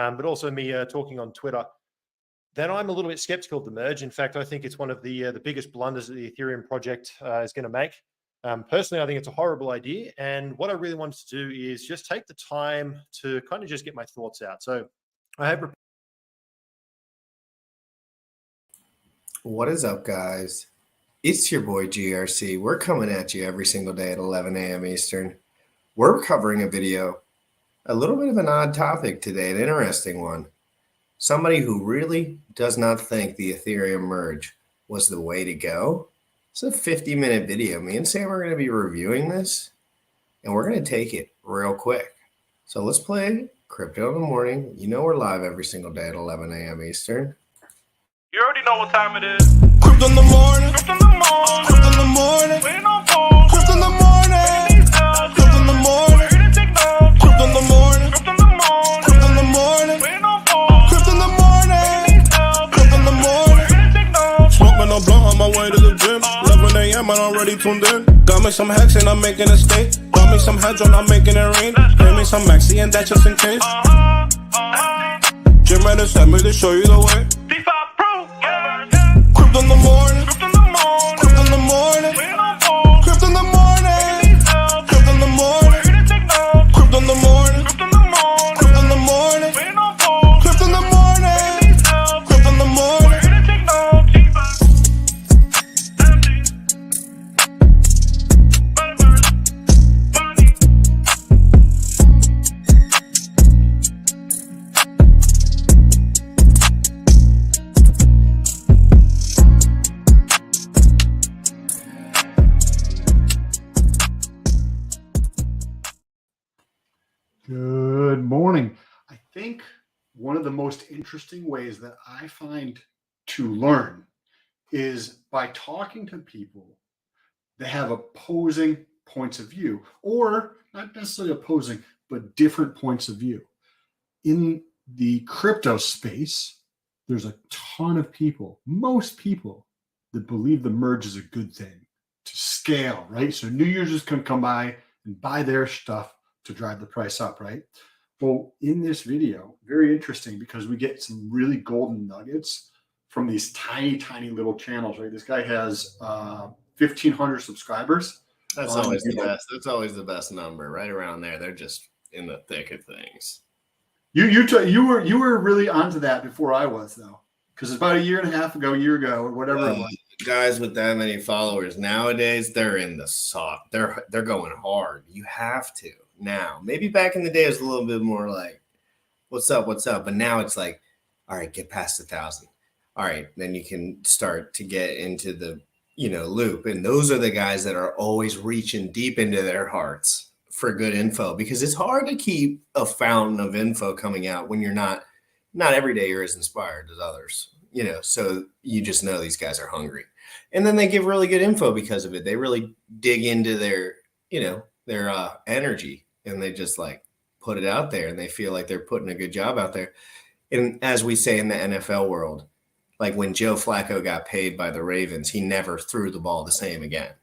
but also me talking on Twitter, then I'm a little bit skeptical of the merge. In fact, I think it's one of the biggest blunders that the Ethereum project is going to make. Personally, I think it's a horrible idea. And what I really wanted to do is just take the time to kind of just get my thoughts out. So I hope. What is up, guys? It's your boy GRC. We're coming at you every single day at 11 a.m. Eastern. We're covering a video, a little bit of an odd topic today, an interesting one. Somebody who really does not think the Ethereum merge was the way to go. It's a 50-minute video. Me and Sam are going to be reviewing this, and we're going to take it real quick. So let's play Crypto in the Morning. You know we're live every single day at 11 a.m. Eastern. You already know what time it is. Crypto in the morning. Crypto in the morning. Crypto in the morning. Waiting on phone. Crypto in the morning. Crypto in the morning. Crypto in the morning. Crypto in the morning. Crypto in the morning. Waiting on phone. Crypto in the morning. Crypto in the morning. Smoking a blunt on my way to the gym. 11 a.m. and I'm already tuned in. Got me some hacks and I'm making a stake. Got me some heads on, I'm making it rain. Pay me some maxi and that's just in case. Jim Reddit sent me to show you the way. Crypto in the morning, crypto in the morning, crypto in the morning, crypto in the morning, crypto in the morning, crypto in the morning, crypto in the morning, crypto in the morning, crypto in the morning, crypto in the morning. Good morning. I think one of the most interesting ways that I find to learn is by talking to people that have opposing points of view, or not necessarily opposing, but different points of view. In the crypto space, there's a ton of people, most people, that believe the merge is a good thing to scale, right? So new users can come by and buy their stuff to drive the price up, right? Well, in this video, very interesting because we get some really golden nuggets from these tiny, tiny little channels, right? This guy has 1,500 subscribers. That's always the best. That's always the best number, right around there. They're just in the thick of things. You were really onto that before I was, though, because it's about a year ago, or whatever it was. Guys with that many followers nowadays, they're in the soft. They're going hard. You have to. Now, maybe back in the day it was a little bit more like, what's up? But now it's like, all right, get past 1,000. All right, then you can start to get into the, loop. And those are the guys that are always reaching deep into their hearts for good info, because it's hard to keep a fountain of info coming out when you're not every day you're as inspired as others, so you just know these guys are hungry. And then they give really good info because of it. They really dig into their, their energy. And they just like put it out there and they feel like they're putting a good job out there. And as we say in the NFL world, like when Joe Flacco got paid by the Ravens, he never threw the ball the same again,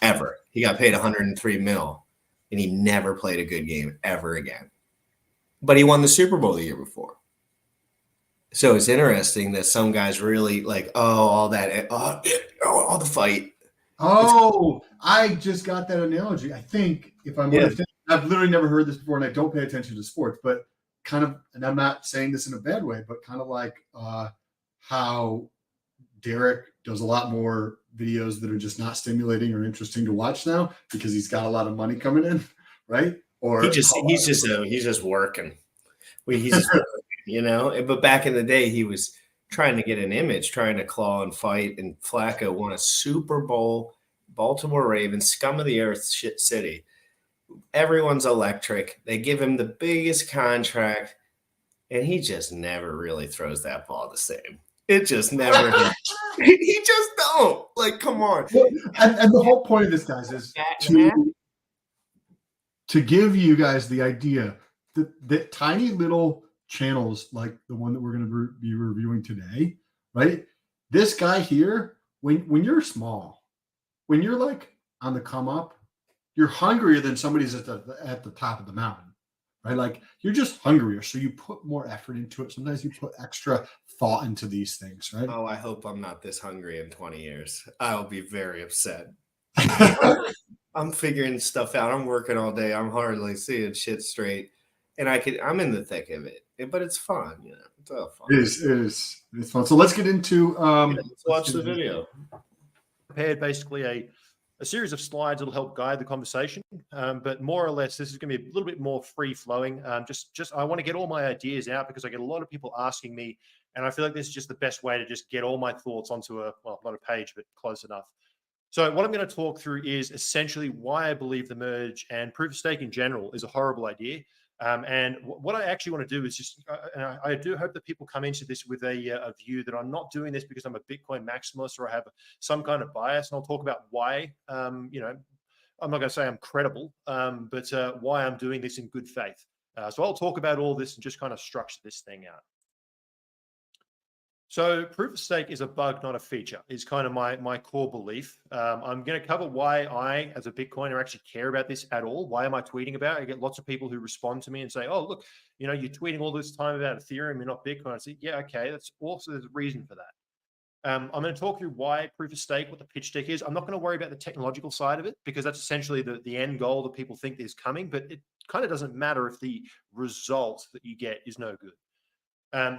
ever. He got paid $103 million and he never played a good game ever again. But he won the Super Bowl the year before. So it's interesting that some guys really like, all the fight. Oh, I just got that analogy. I think if I'm understanding, I've literally never heard this before, and I don't pay attention to sports, but kind of, and I'm not saying this in a bad way, but kind of like how Derek does a lot more videos that are just not stimulating or interesting to watch now because he's got a lot of money coming in, right? Or he's just working. He's just working, But back in the day, he was trying to get an image, trying to claw and fight, and Flacco won a Super Bowl, Baltimore Ravens, scum of the earth shit city. Everyone's electric. They give him the biggest contract, and he just never really throws that ball the same. It just never. He just don't. Like, come on. And the whole point of this, guys, is to give you guys the idea that tiny little channels like the one that we're going to be reviewing today, right? This guy here, when you're small, when you're like on the come up, you're hungrier than somebody's at the top of the mountain, right? Like you're just hungrier, so you put more effort into it. Sometimes you put extra thought into these things, right? Oh, I hope I'm not this hungry in 20 years. I'll be very upset. I'm figuring stuff out. I'm working all day. I'm hardly seeing shit straight. And I'm in the thick of it. But it's fun, you know. It's all fun. It's fun. So let's get into Let's watch the video. Prepared basically a series of slides that'll help guide the conversation, but more or less this is going to be a little bit more free flowing. Just I want to get all my ideas out because I get a lot of people asking me, and I feel like this is just the best way to just get all my thoughts onto not a page, but close enough. So what I'm going to talk through is essentially why I believe the merge and proof of stake in general is a horrible idea. And what I actually want to do is just, and I do hope that people come into this with a view that I'm not doing this because I'm a Bitcoin maximalist or I have some kind of bias. And I'll talk about why, I'm not going to say I'm credible, but why I'm doing this in good faith. So I'll talk about all this and just kind of structure this thing out. So proof of stake is a bug, not a feature, is kind of my core belief. I'm going to cover why I, as a Bitcoiner, actually care about this at all. Why am I tweeting about it? I get lots of people who respond to me and say, oh, look, you're tweeting all this time about Ethereum, you're not Bitcoin. I say, yeah, okay, that's also there's a reason for that. I'm going to talk through why proof of stake, what the pitch deck is. I'm not going to worry about the technological side of it because that's essentially the end goal that people think is coming, but it kind of doesn't matter if the result that you get is no good.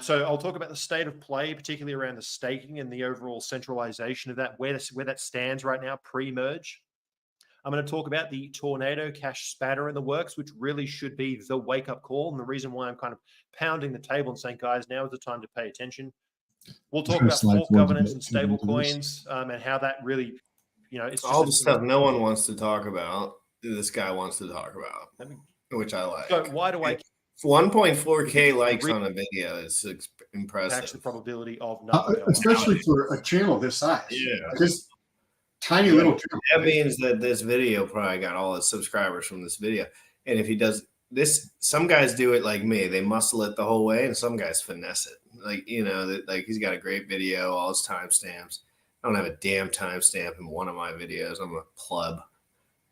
So I'll talk about the state of play, particularly around the staking and the overall centralization of that, where that stands right now pre-merge. I'm going to talk about the tornado cash spanner in the works, which really should be the wake-up call, and the reason why I'm kind of pounding the table and saying, guys, now is the time to pay attention. We'll talk about fork governance and stable coins and how that really, it's all the stuff no one wants to talk about. This guy wants to talk about, which I like. So why do I? 1.4K likes on a video is impressive. That's the probability of nothing. Especially for a channel this size. Yeah. Just tiny little channel. That means that this video probably got all his subscribers from this video. And if he does this, some guys do it like me. They muscle it the whole way, and some guys finesse it. Like, like he's got a great video, all his timestamps. I don't have a damn timestamp in one of my videos. I'm a pleb.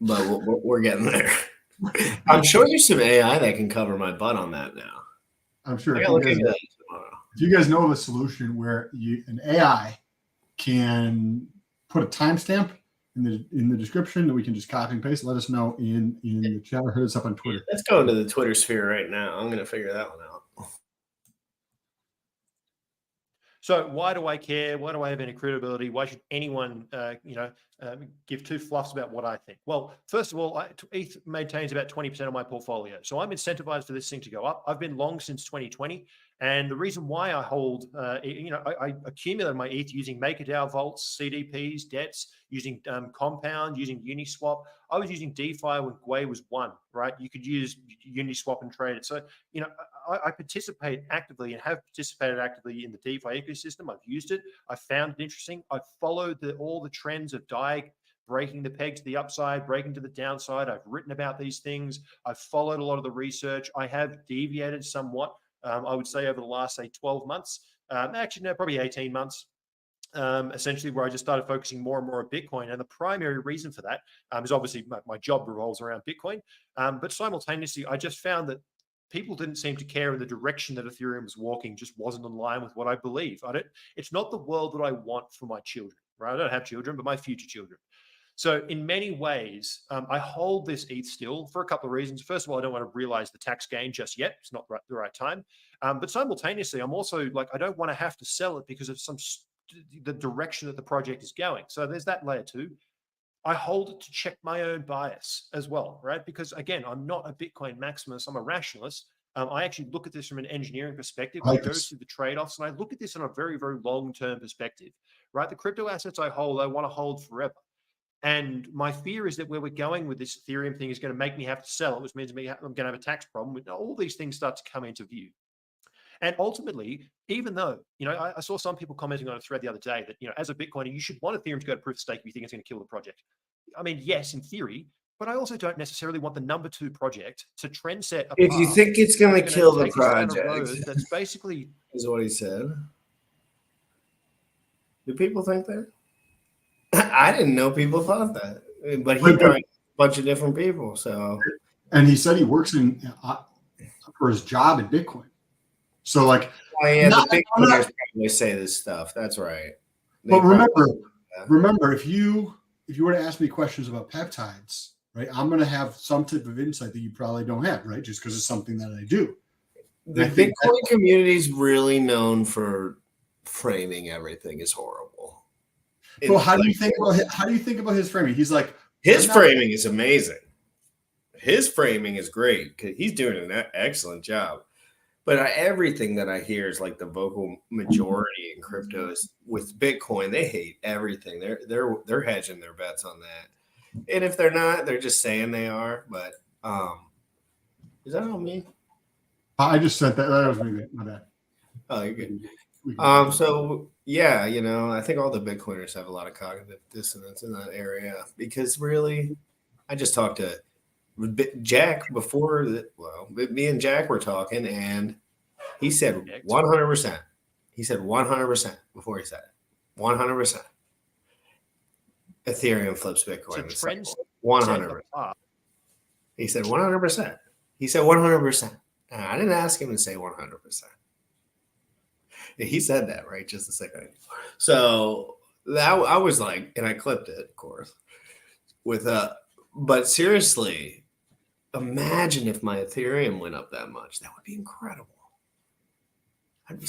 But we're getting there. I'm sure there's some AI that can cover my butt on that now. I'm sure. If you guys know of a solution where an AI can put a timestamp in the description that we can just copy and paste, let us know in the chat or hit us up on Twitter. Let's go into the Twitter sphere right now. I'm going to figure that one out. So why do I care? Why do I have any credibility? Why should anyone, give two fluffs about what I think? Well, first of all, ETH maintains about 20% of my portfolio. So I'm incentivized for this thing to go up. I've been long since 2020. And the reason why I hold, I accumulated my ETH using MakerDAO vaults, CDPs, debts, using Compound, using Uniswap. I was using DeFi when Gwei was 1, right? You could use Uniswap and trade it. So, I participate actively and have participated actively in the DeFi ecosystem. I've used it. I found it interesting. I've followed all the trends of DAI breaking the peg to the upside, breaking to the downside. I've written about these things. I've followed a lot of the research. I have deviated somewhat. I would say over the last, 12 months, actually, no, probably 18 months, essentially where I just started focusing more and more on Bitcoin. And the primary reason for that is obviously my job revolves around Bitcoin. But simultaneously, I just found that people didn't seem to care in the direction that Ethereum was walking, just wasn't in line with what I believe. It's not the world that I want for my children, right? I don't have children, but my future children. So in many ways, I hold this ETH still for a couple of reasons. First of all, I don't want to realize the tax gain just yet. It's not the right time. But simultaneously, I'm also I don't want to have to sell it because of the direction that the project is going. So there's that layer too. I hold it to check my own bias as well, right? Because again, I'm not a Bitcoin maximalist. I'm a rationalist. I actually look at this from an engineering perspective. I go through the trade-offs and I look at this on a very, very long-term perspective, right? The crypto assets I hold, I want to hold forever. And my fear is that where we're going with this Ethereum thing is going to make me have to sell it, which means I'm going to have a tax problem. All these things start to come into view. And ultimately, even though, I saw some people commenting on a thread the other day that, as a Bitcoiner, you should want Ethereum to go to proof of stake if you think it's going to kill the project. I mean, yes, in theory, but I also don't necessarily want the number 2 project to trend set. If you think it's going to kill the project, that's basically is what he said. Do people think that? I didn't know people thought that, but he brought a bunch of different people. So, and he said he works in for his job in Bitcoin. So like, Oh yeah, not- the I'm not- Bitcoiners probably say this stuff. That's right. They but probably- remember, if you were to ask me questions about peptides, right, I'm going to have some type of insight that you probably don't have, right? Just because it's something that I do. the I think Bitcoin community is really known for framing everything as horrible. Well, It's how do you like- think about his framing? He's like, His I'm not- framing is amazing. His framing is great because he's doing an excellent job. But everything that I hear is like the vocal majority in cryptos with Bitcoin. They hate everything. They're hedging their bets on that. And if they're not, they're just saying they are. But is that on me? I just sent that. That was me. My bad. Oh, you're good. We can- So yeah, I think all the Bitcoiners have a lot of cognitive dissonance in that area because really, I just talked to Jack before. Me and Jack were talking, and he said 100%. He said 100% before he said it. 100%. Ethereum flips Bitcoin. So trends 100%. He said 100%. He said 100%. I didn't ask him to say 100%. He said that right just a second. So that I was like, and I clipped it, of course. But seriously, imagine if my Ethereum went up that much. That would be incredible. I'd be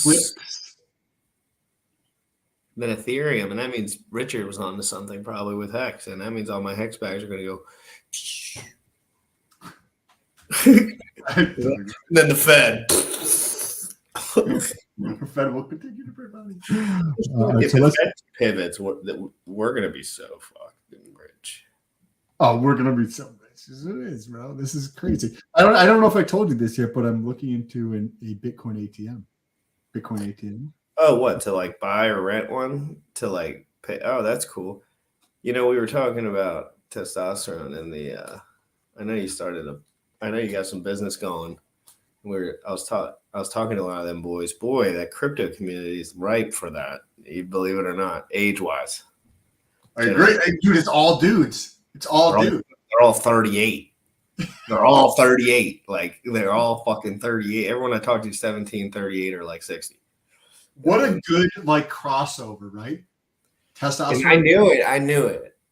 then Ethereum, and that means Richard was onto something probably with Hex, and that means all my Hex bags are going to go. Then the Fed. The Fed will continue to print money. If the Fed pivots, we're going to be so fucking rich. Oh, we're gonna be so rich. It is, bro. This is crazy. I don't know if I told you this yet, but I'm looking into a Bitcoin ATM. Bitcoin ATM. Oh, what, to like buy or rent one to like pay? Oh, that's cool. We were talking about testosterone in the. I know you got some business going. I was talking to a lot of them boys. Boy, that crypto community is ripe for that. You believe it or not, age wise. I agree, dude. It's all dudes. It's all dudes. They're all 38. They're all 38. Like they're all fucking 38. Everyone I talk to 17, 38 or like 60. What a good like crossover, right? Testosterone. And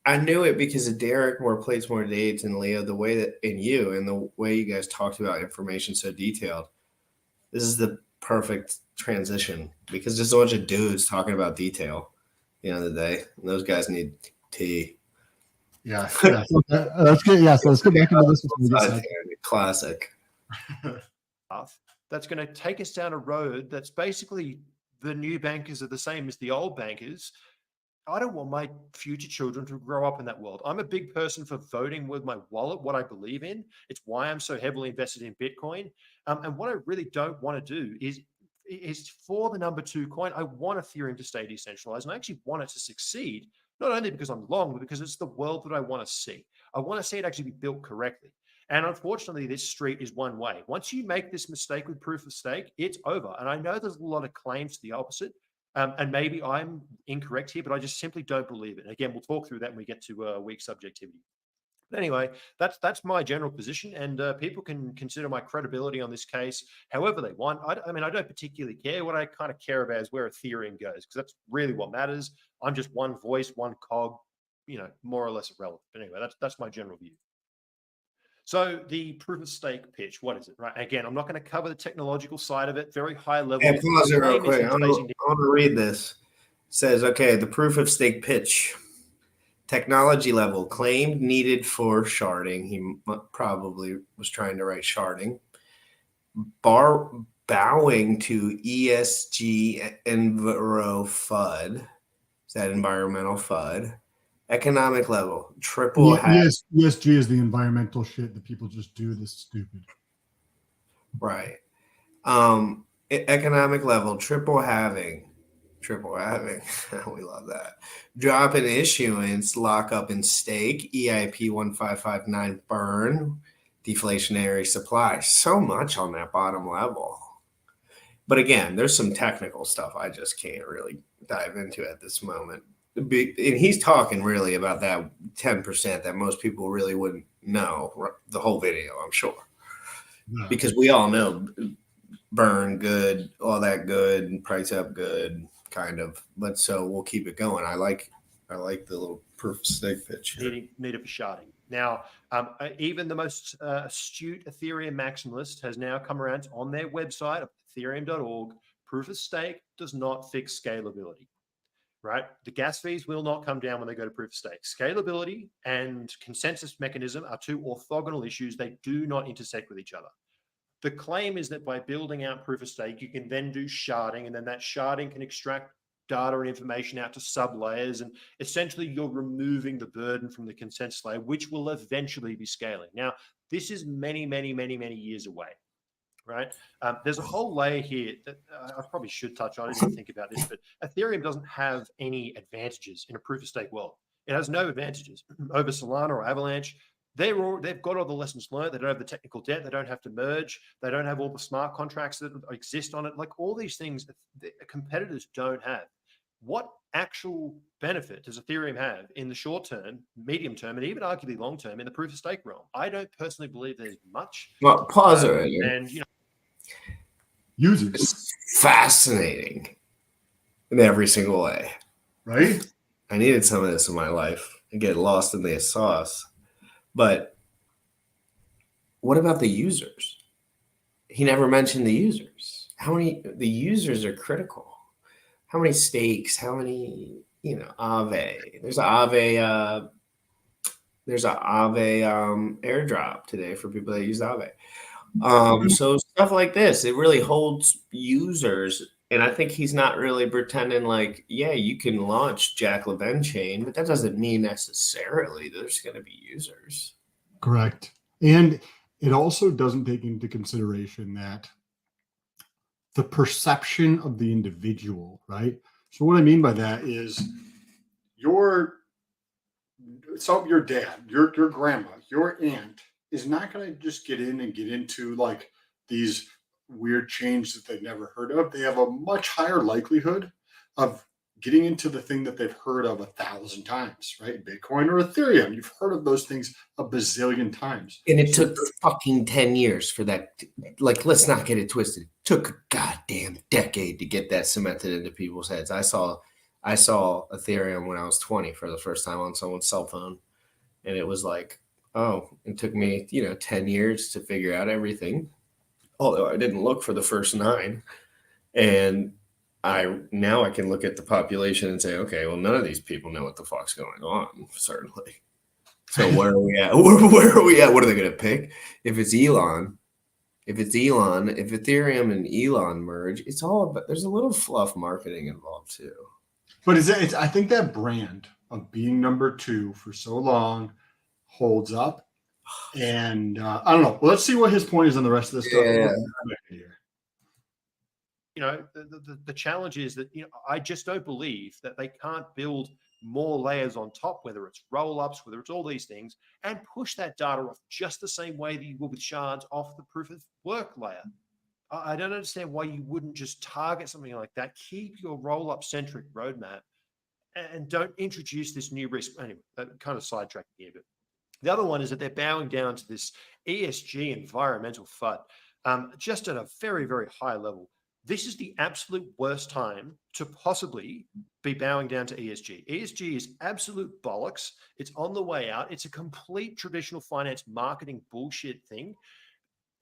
I knew it because of Derek plays more dates and Leo, the way that and the way you guys talked about information so detailed. This is the perfect transition because there's a bunch of dudes talking about detail. At the end of the day, and those guys need tea. Yeah. That's good. Yeah. So let's get back into this. Classic. That's going to take us down a road that's basically the new bankers are the same as the old bankers. I don't want my future children to grow up in that world. I'm a big person for voting with my wallet, what I believe in. It's why I'm so heavily invested in Bitcoin. And what I really don't want to do is for the number 2 coin, I want Ethereum to stay decentralized. And I actually want it to succeed, not only because I'm long, but because it's the world that I want to see. I want to see it actually be built correctly. And unfortunately, this street is one way. Once you make this mistake with proof of stake, it's over. And I know there's a lot of claims to the opposite. And maybe I'm incorrect here, but I just simply don't believe it. Again, we'll talk through that when we get to weak subjectivity. But anyway, that's my general position, and people can consider my credibility on this case however they want. I don't particularly care. What I kind of care about is where Ethereum goes, because that's really what matters. I'm just one voice, one cog, more or less irrelevant. But anyway, that's my general view. So the proof of stake pitch, what is it, right? Again, I'm not going to cover the technological side of it, very high level. Hey, pause it real quick. I want to read this. It says, okay, the proof of stake pitch. Technology level claimed needed for sharding. He probably was trying to write sharding. Bowing to ESG Enviro FUD. Is that environmental FUD? Economic level, triple. Yes, ESG is the environmental shit that people just do this stupid. Right. Economic level, triple halving. We love that. Drop in issuance, lock up in stake, EIP 1559 burn, deflationary supply. So much on that bottom level. But again, there's some technical stuff I just can't really dive into at this moment. And he's talking really about that 10% that most people really wouldn't know the whole video, I'm sure. because we all know burn good, all that good, price up good, kind of. But so we'll keep it going. I like the little proof of stake pitch here. Need it for sharding. Now, even the most astute Ethereum maximalist has now come around on their website of ethereum.org. Proof of stake does not fix scalability, right? The gas fees will not come down when they go to proof of stake. Scalability and consensus mechanism are two orthogonal issues. They do not intersect with each other. The claim is that by building out proof of stake, you can then do sharding, and then that sharding can extract data and information out to sub layers. And essentially you're removing the burden from the consensus layer, which will eventually be scaling. Now, this is many, many, many, many years away, right? There's a whole layer here that I probably should touch on. I didn't think about this, but Ethereum doesn't have any advantages in a proof of stake world. It has no advantages over Solana or Avalanche. They've got all the lessons learned. They don't have the technical debt. They don't have to merge. They don't have all the smart contracts that exist on it. Like all these things that the competitors don't have. What actual benefit does Ethereum have in the short term, medium term, and even arguably long term in the proof of stake realm? I don't personally believe there's much. Well, pause it. And Users. It's fascinating in every single way. Right? I needed some of this in my life. I get lost in the sauce. But what about the users? He never mentioned the users. The users are critical. How many stakes? How many, Aave? There's an Aave airdrop today for people that use Aave. So stuff like this, it really holds users. And I think he's not really pretending like, yeah, you can launch Jack LaVen chain, but that doesn't mean necessarily there's going to be users. Correct. And it also doesn't take into consideration that the perception of the individual, right? So what I mean by that is your dad, your grandma, your aunt is not going to just get into like these weird chains that they've never heard of. They have a much higher likelihood of getting into the thing that they've heard of 1,000 times, right? Bitcoin or Ethereum. You've heard of those things a bazillion times. And it took fucking 10 years for that. Like, let's not get it twisted. It took a goddamn decade to get that cemented into people's heads. I saw Ethereum when I was 20 for the first time on someone's cell phone. And it was like, oh, it took me, 10 years to figure out everything. Although I didn't look for the first 9. And now I can look at the population and say, okay, well, none of these people know what the fuck's going on, certainly. So where are we at? Where are we at? What are they going to pick? If Ethereum and Elon merge, it's all about, there's a little fluff marketing involved too. But I think that brand of being number 2 for so long holds up. And I don't know. Well, let's see what his point is on the rest of this stuff. Yeah. The challenge is that, I just don't believe that they can't build more layers on top, whether it's roll-ups, whether it's all these things, and push that data off just the same way that you would with shards off the proof of work layer. I don't understand why you wouldn't just target something like that. Keep your roll-up centric roadmap and don't introduce this new risk. Anyway, that kind of sidetracking here, but the other one is that they're bowing down to this ESG environmental FUD, just at a very, very high level. This is the absolute worst time to possibly be bowing down to ESG. ESG is absolute bollocks. It's on the way out. It's a complete traditional finance marketing bullshit thing.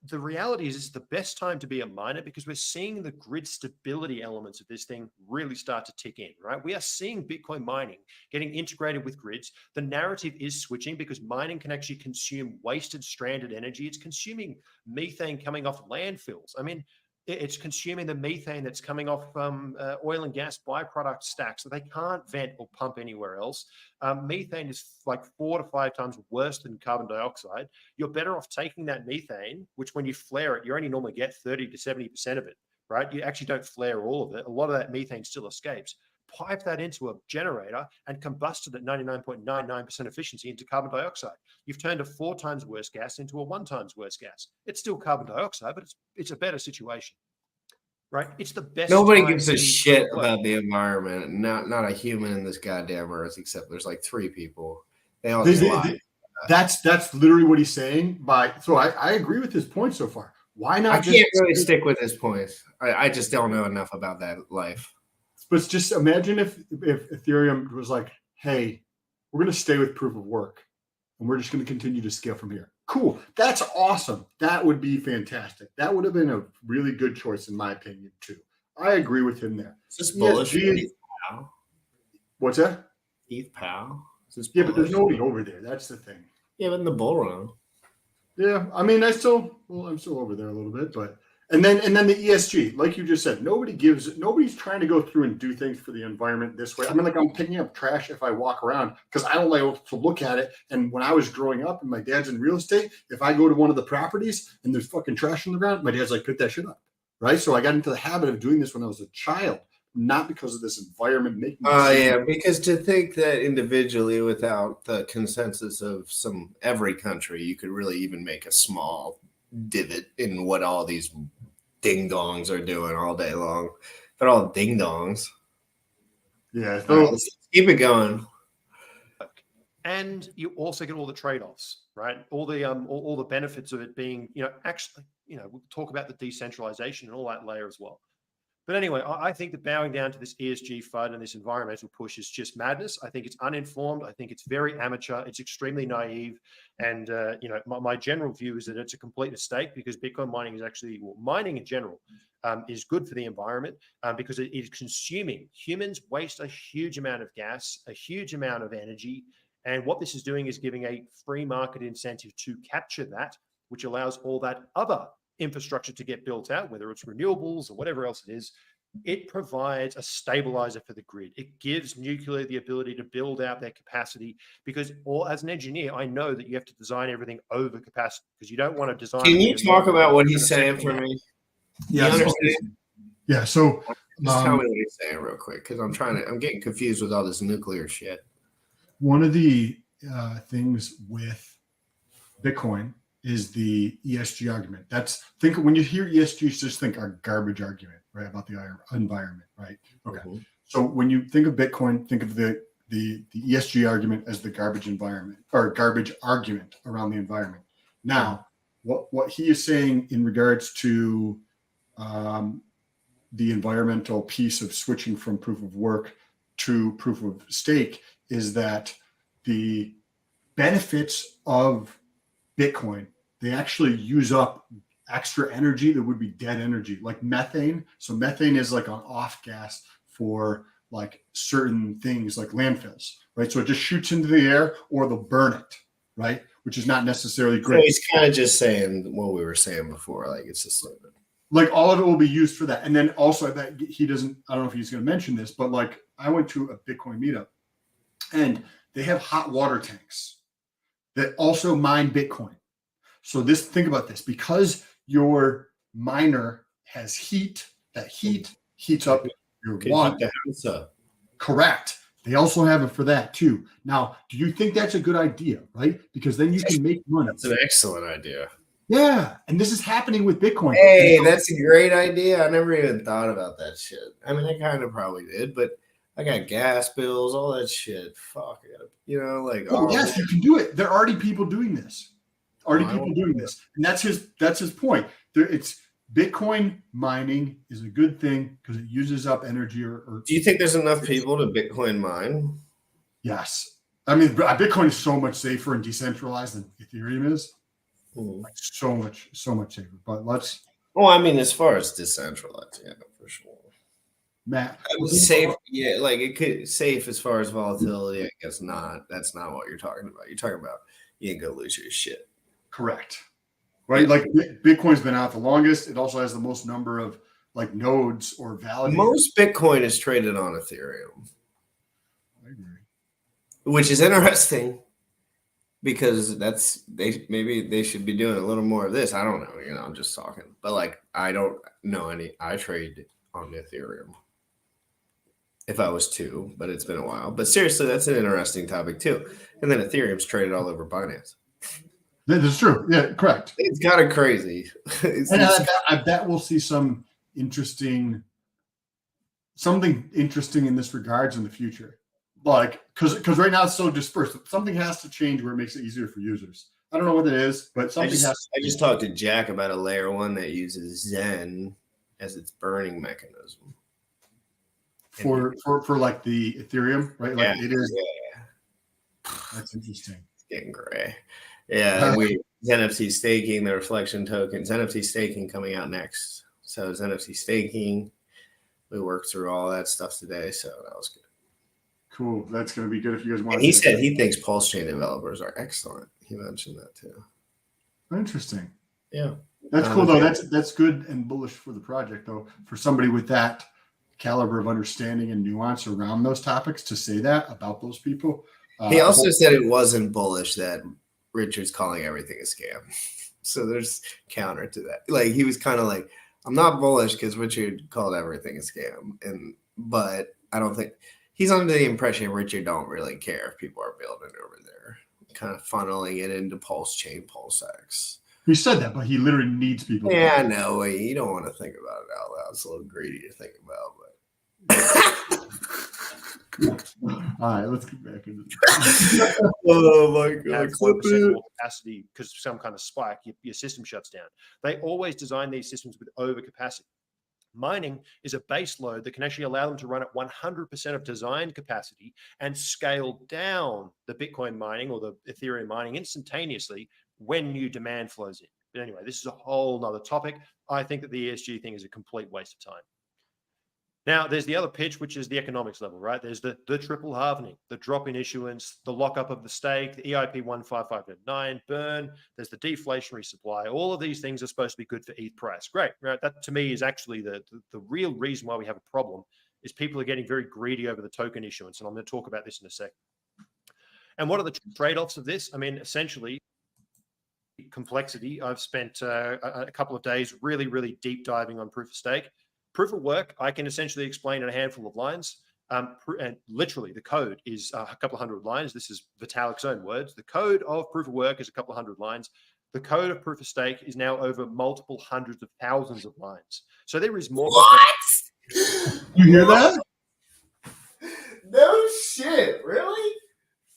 The reality is it's the best time to be a miner because we're seeing the grid stability elements of this thing really start to tick in, right? We are seeing Bitcoin mining getting integrated with grids. The narrative is switching because mining can actually consume wasted, stranded energy. It's consuming methane coming off landfills. I mean, it's consuming the methane that's coming off oil and gas byproduct stacks that they can't vent or pump anywhere else. Methane is like 4 to 5 times worse than carbon dioxide. You're better off taking that methane, which when you flare it, you only normally get 30 to 70% of it, right? You actually don't flare all of it. A lot of that methane still escapes. Pipe that into a generator and combust it at 99.99% efficiency into carbon dioxide. You've turned a 4 times worse gas into a 1 times worse gas. It's still carbon dioxide, but it's a better situation, right? It's the best. Nobody gives a shit about the environment. Not a human in this goddamn earth, except there's like 3 people. They all just lie. That's literally what he's saying. So I agree with his point so far. Why not? I can't really stick with his points. I just don't know enough about that life. But just imagine if Ethereum was like, hey, we're going to stay with proof of work and we're just going to continue to scale from here. Cool. That's awesome. That would be fantastic. That would have been a really good choice, in my opinion, too. I agree with him there. Is this bullish for ESG, ETH Pal? what's that? ETH Pal? Is this Yeah, but there's bullish? nobody over there. That's the thing. Yeah, but in the bull run. Yeah, I mean, I'm still over there a little bit, but and then the ESG, like you just said, nobody's trying to go through and do things for the environment this way. I mean, like I'm picking up trash if I walk around because I don't like to look at it. And when I was growing up and my dad's in real estate, if I go to one of the properties and there's fucking trash on the ground, my dad's like, pick that shit up, right? So I got into the habit of doing this when I was a child, not because of this environment making. Yeah, because to think that individually, without the consensus of every country, you could really even make a small divot in what all these ding dongs are doing all day long. They're all ding dongs. Yeah, All right, let's keep it going. And you also get all the trade-offs, right? All the benefits of it being, actually, we'll talk about the decentralization and all that layer as well. But anyway, I think that bowing down to this ESG FUD and this environmental push is just madness. I think it's uninformed. I think it's very amateur. It's extremely naive. And, my general view is that it's a complete mistake because Bitcoin mining is actually, mining in general is good for the environment because it is consuming. Humans waste a huge amount of gas, a huge amount of energy. And what this is doing is giving a free market incentive to capture that, which allows all that other infrastructure to get built out, whether it's renewables or whatever else it is. It provides a stabilizer for the grid. It gives nuclear the ability to build out their capacity because, as an engineer, I know that you have to design everything over capacity because you don't want to design. Can you talk about what he's saying for me? Yeah. You understand? Yeah. So just tell me what he's saying real quick because I'm getting confused with all this nuclear shit. One of the things with Bitcoin is the ESG argument. Think when you hear ESG, just think a garbage argument, right? About the environment, right? Okay. Mm-hmm. So when you think of Bitcoin, think of the ESG argument as the garbage environment or garbage argument around the environment. Now, what he is saying in regards to the environmental piece of switching from proof of work to proof of stake is that the benefits of Bitcoin, they actually use up extra energy that would be dead energy, like methane. So methane is like an off gas for like certain things like landfills, right? So it just shoots into the air or they'll burn it, right? Which is not necessarily great. So he's kind of just saying what we were saying before, like it's just like all of it will be used for that. And then also I bet he doesn't, I don't know if he's going to mention this, but like I went to a Bitcoin meetup and they have hot water tanks that also mine Bitcoin. So think about this, because your miner has heat, that heat heats up your water. Heat the house up. Correct. They also have it for that too. Now, do you think that's a good idea, right? Because then you can make money. That's an excellent idea. Yeah. And this is happening with Bitcoin. Hey, that's a great idea. I never even thought about that shit. I mean, I kind of probably did, but I got gas bills, all that shit. Fuck, I gotta, Oh, yes, you can do it. There are already people doing this. And that's his point. It's Bitcoin mining is a good thing because it uses up energy. Or do you think there's enough people to Bitcoin mine? Yes. I mean, Bitcoin is so much safer and decentralized than Ethereum is. Like so much safer. But let's. Well, I mean, as far as decentralized, yeah, for sure. Matt, safe, yeah, like it could safe as far as volatility. I guess not. That's not what you're talking about. You're talking about you ain't gonna lose your shit. Correct. Right. Like Bitcoin's been out the longest. It also has the most number of like nodes or validators. Most Bitcoin is traded on Ethereum. I agree. Which is interesting because maybe they should be doing a little more of this. I don't know. I'm just talking. But like I don't know I trade on Ethereum. If I was to, but it's been a while. But seriously, that's an interesting topic too. And then Ethereum's traded all over Binance. That's true. Yeah, correct. It's kind of crazy. I bet we'll see something interesting in this regards in the future. Like, because right now it's so dispersed. Something has to change where it makes it easier for users. I don't know what it is, but something has. I just talked to Jack about a layer 1 that uses Zen as its burning mechanism For like the Ethereum, right? Like it is. Yeah. That's interesting. It's getting gray. Yeah, ZenFT staking, the reflection token, ZenFT staking coming out next. So ZenFT staking, we worked through all that stuff today, so that was good. Cool. That's going to be good if you guys want. And he said he thinks Pulse Chain developers are excellent. He mentioned that too. Interesting. Yeah, that's cool though. That's good and bullish for the project though. For somebody with that caliber of understanding and nuance around those topics to say that about those people. He also said it wasn't bullish that Richard's calling everything a scam. So there's counter to that. Like he was kind of like, I'm not bullish because Richard called everything a scam, but I don't think he's under the impression Richard don't really care if people are building over there, kind of funneling it into Pulse Chain, PulseX. He said that, but he literally needs people. Yeah, I know. You don't want to think about it out loud. It's a little greedy to think about, but. All right, let's get back into this. Oh my god! 4% more capacity because of some kind of spike, your system shuts down. They always design these systems with overcapacity. Mining is a base load that can actually allow them to run at 100% of design capacity and scale down the Bitcoin mining or the Ethereum mining instantaneously when new demand flows in. But anyway, this is a whole nother topic. I think that the ESG thing is a complete waste of time. Now, there's the other pitch, which is the economics level, right? There's the triple halvening, the drop in issuance, the lockup of the stake, the EIP 15599 burn. There's the deflationary supply. All of these things are supposed to be good for ETH price. Great, right? That to me is actually the real reason why we have a problem is people are getting very greedy over the token issuance. And I'm going to talk about this in a second. And what are the trade-offs of this? I mean, essentially, complexity. I've spent a couple of days really, really deep diving on proof of stake. Proof of work, I can essentially explain in a handful of lines. And literally, the code is a couple of hundred lines. This is Vitalik's own words. The code of proof of work is a couple of hundred lines. The code of proof of stake is now over multiple hundreds of thousands of lines. So there is more. What? You hear that? No shit, really?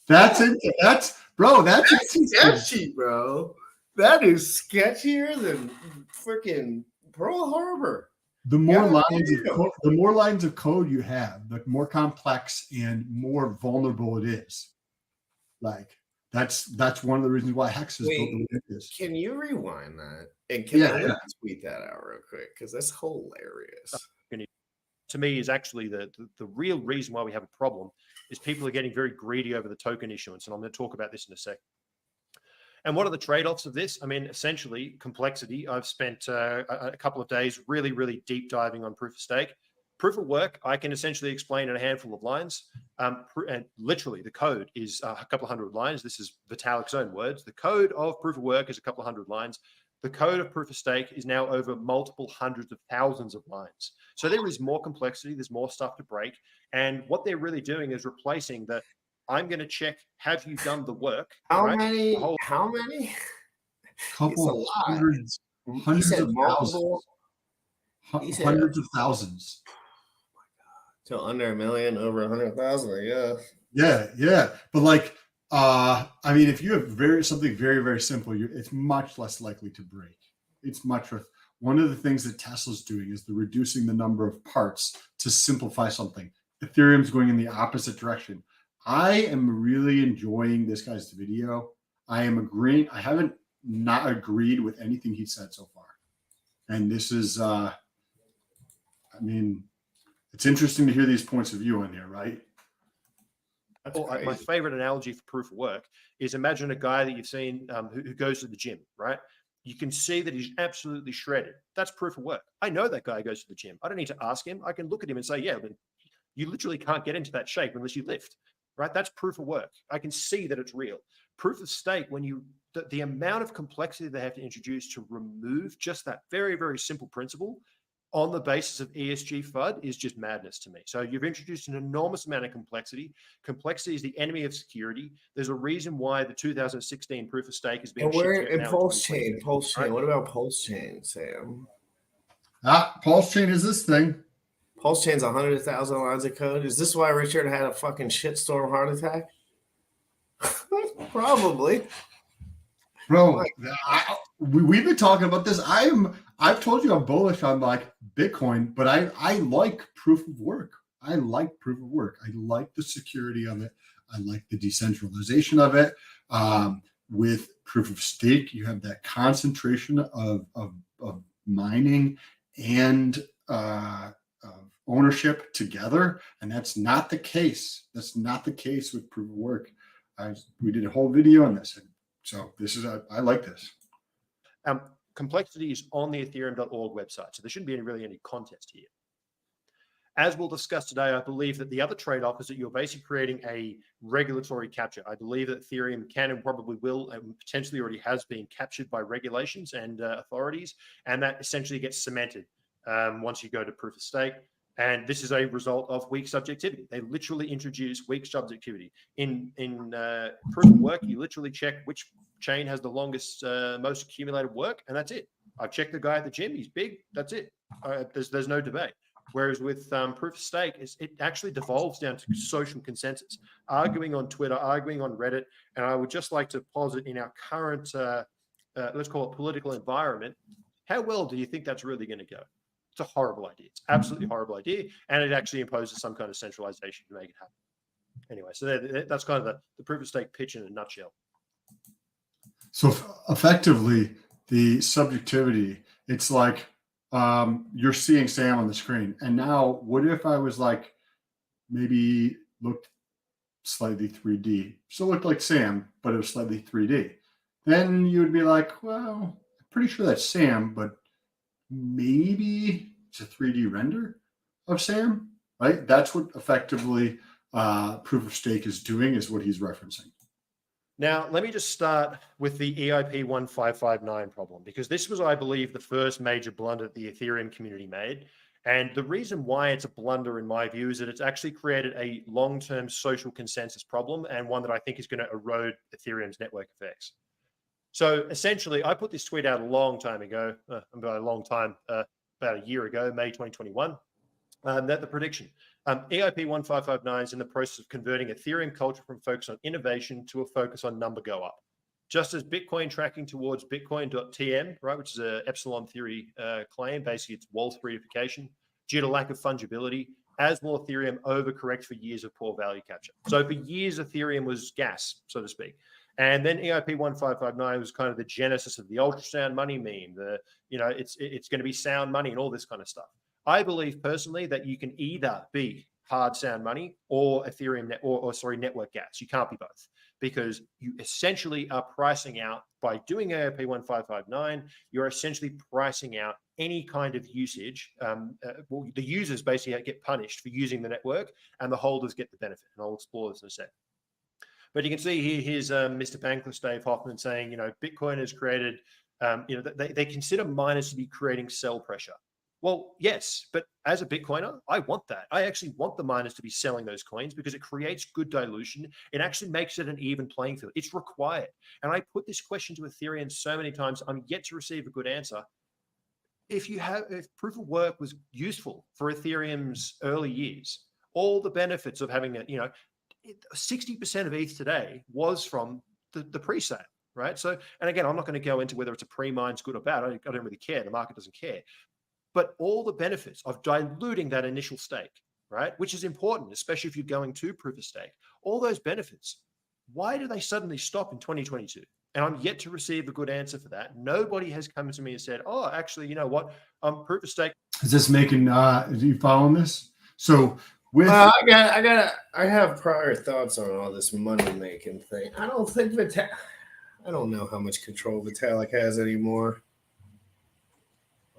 That's it. That's sketchy, bro. That is sketchier than freaking Pearl Harbor. The more lines of code you have, the more complex and more vulnerable it is. Like that's one of the reasons why Hex is built the way it is. Can you rewind that and can I tweet that out real quick because that's hilarious. To me, is actually the real reason why we have a problem is people are getting very greedy over the token issuance, and I'm going to talk about this in a second. And what are the trade-offs of this? I mean, essentially, complexity. I've spent a couple of days really, really deep diving on proof of stake. Proof of work, I can essentially explain in a handful of lines. And literally, the code is a couple of hundred lines. This is Vitalik's own words. The code of proof of work is a couple of hundred lines. The code of proof of stake is now over multiple hundreds of thousands of lines. So there is more complexity. There's more stuff to break. And what they're really doing is replacing the I'm going to check, have you done the work? How right? many? How many? Couple hundreds of thousands. Hundreds of thousands. So under 1 million, over 100,000, yeah. Yeah. But like, I mean, if you have something very, very simple, it's much less likely to break. It's much less. One of the things that Tesla's doing is they're reducing the number of parts to simplify something. Ethereum's going in the opposite direction. I am really enjoying this guy's video. I am agreeing. I haven't not agreed with anything he said so far. And this is, I mean, it's interesting to hear these points of view in there, right? My favorite analogy for proof of work is imagine a guy that you've seen who goes to the gym, right? You can see that he's absolutely shredded. That's proof of work. I know that guy goes to the gym. I don't need to ask him. I can look at him and say, yeah, but you literally can't get into that shape unless you lift. Right? That's proof of work. I can see that it's real. Proof of stake, when the amount of complexity they have to introduce to remove just that very, very simple principle on the basis of ESG FUD is just madness to me. So you've introduced an enormous amount of complexity. Complexity is the enemy of security. There's a reason why the 2016 proof of stake has been. And we're in Pulse Chain. Right? What about Pulse Chain, Sam? Pulse Chain is this thing. Pulse Chain's 100,000 lines of code. Is this why Richard had a fucking shitstorm heart attack? Probably. Bro, we've been talking about this. I've told you I'm bullish on like Bitcoin, but I like proof of work. I like proof of work. I like the security of it. I like the decentralization of it. With proof of stake, you have that concentration of mining and ownership together, and that's not the case. That's not the case with proof of work. We did a whole video on this. So this is I like this. Complexity is on the ethereum.org website, so there shouldn't be really any contest here. As we'll discuss today, I believe that the other trade-off is that you're basically creating a regulatory capture. I believe that Ethereum can and probably will and potentially already has been captured by regulations and authorities, and that essentially gets cemented once you go to proof of stake. And this is a result of weak subjectivity. They literally introduce weak subjectivity. In proof of work, you literally check which chain has the longest, most accumulated work, and that's it. I've checked the guy at the gym. He's big. That's it. There's no debate. Whereas with proof of stake, it actually devolves down to social consensus, arguing on Twitter, arguing on Reddit. And I would just like to posit in our current, let's call it political environment, how well do you think that's really going to go? It's a horrible idea. It's absolutely horrible idea. And it actually imposes some kind of centralization to make it happen. Anyway, so that's kind of the proof of stake pitch in a nutshell. So effectively, the subjectivity, it's like you're seeing Sam on the screen. And now what if I was like, maybe looked slightly 3D? So it looked like Sam, but it was slightly 3D. Then you would be like, well, I'm pretty sure that's Sam, but maybe it's a 3D render of Sam, right? That's what effectively proof of stake is doing, is what he's referencing. Now, let me just start with the EIP 1559 problem, because this was, I believe, the first major blunder that the Ethereum community made. And the reason why it's a blunder, in my view, is that it's actually created a long-term social consensus problem, and one that I think is going to erode Ethereum's network effects. So essentially, I put this tweet out a long time ago, about a year ago, May 2021, that the prediction. EIP 1559 is in the process of converting Ethereum culture from focus on innovation to a focus on number go up. Just as Bitcoin tracking towards Bitcoin.tm, right, which is an epsilon theory claim, basically it's Wall Streetification, due to lack of fungibility, as will Ethereum overcorrect for years of poor value capture. So for years, Ethereum was gas, so to speak. And then EIP 1559 was kind of the genesis of the ultrasound money meme. It's going to be sound money and all this kind of stuff. I believe personally that you can either be hard sound money or Ethereum network gas. You can't be both, because you essentially are pricing out, by doing EIP 1559, you're essentially pricing out any kind of usage. The users basically get punished for using the network, and the holders get the benefit. And I'll explore this in a sec. But you can see here, here's Mr. Bankless Dave Hoffman saying, Bitcoin has created, they consider miners to be creating sell pressure. Well, yes, but as a Bitcoiner, I want that. I actually want the miners to be selling those coins, because it creates good dilution. It actually makes it an even playing field. It's required. And I put this question to Ethereum so many times, I'm yet to receive a good answer. If proof of work was useful for Ethereum's early years, all the benefits of having 60% of ETH today was from the pre-sale, right? So, and again, I'm not going to go into whether it's a pre-mine's good or bad. I don't really care. The market doesn't care. But all the benefits of diluting that initial stake, right, which is important, especially if you're going to proof of stake, all those benefits, why do they suddenly stop in 2022? And I'm yet to receive a good answer for that. Nobody has come to me and said, oh, actually, you know what, proof of stake. Is this making, are you following this? So with I have prior thoughts on all this money making thing. I don't think I don't know how much control Vitalik has anymore.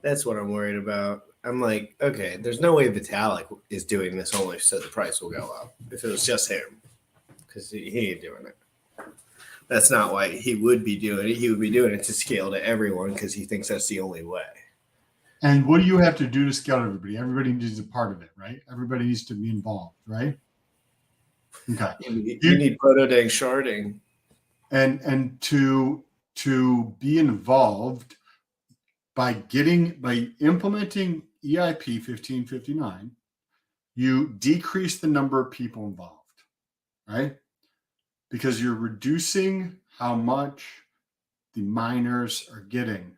That's what I'm worried about. I'm like, okay, there's no way Vitalik is doing this only so the price will go up. If it was just him, because he ain't doing it. That's not why he would be doing it. He would be doing it to scale to everyone, because he thinks that's the only way. And what do you have to do to scale everybody? Everybody needs a part of it, right? Everybody needs to be involved, right? Okay. You need proto-dang sharding. And to be involved, by implementing EIP 1559, you decrease the number of people involved, right? Because you're reducing how much the miners are getting.